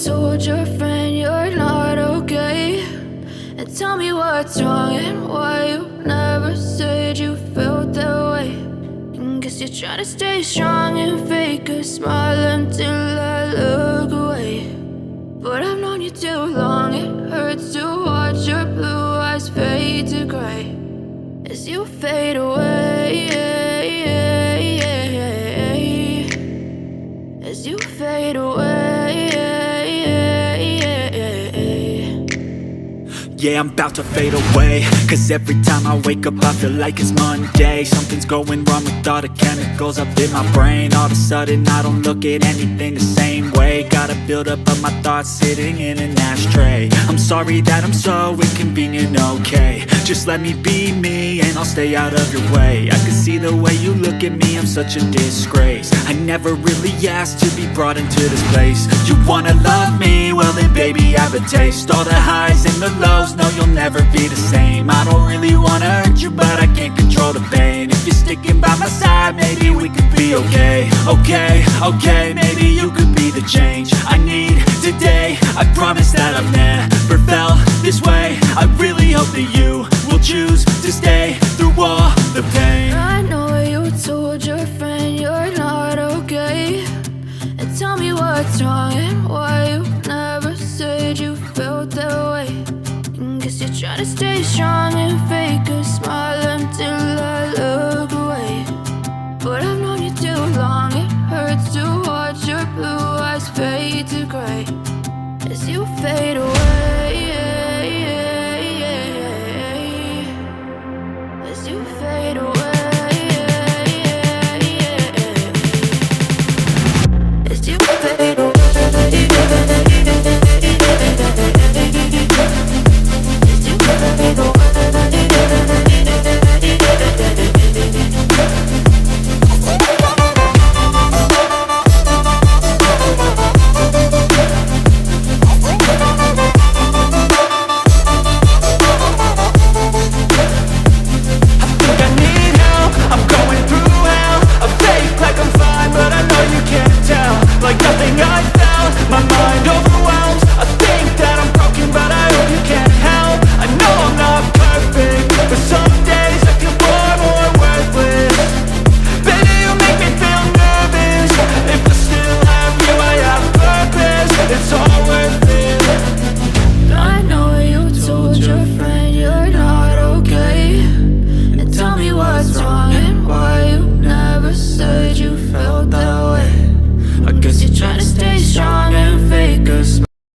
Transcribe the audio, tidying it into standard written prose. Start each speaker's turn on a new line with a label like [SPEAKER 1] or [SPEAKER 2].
[SPEAKER 1] told your friend you're not okay, and tell me what's wrong and why you never said you felt that way. And guess you're trying to stay strong and fake a smile until I look away. But I've known you too long, it hurts to watch your blue eyes fade to gray as you fade away, as you fade away.
[SPEAKER 2] Yeah, I'm about to fade away, cause every time I wake up I feel like it's Monday. Something's going wrong with all the chemicals up in my brain. All of a sudden I don't look at anything the same way. Gotta build up of my thoughts sitting in an ashtray. I'm sorry that I'm so inconvenient, okay. Just let me be me and I'll stay out of your way. I can see the way you look at me, I'm such a disgrace. I never really asked to be brought into this place. You wanna love me? Well then baby I have a taste. All the highs and the lows, no you'll never be the same. I don't really wanna hurt you but I can't control the pain. If you're sticking by my side maybe we could be okay. Okay, maybe you could be the change I need today. I promise that I've never felt this way. I really hope that you will choose to stay through all the pain.
[SPEAKER 1] I know you told your friend you're not okay, and tell me what's wrong and why you never said you felt that way. And guess you're trying to stay strong and fake a smile until I look away. But I've known you too long, it hurts to watch your blue eyes fade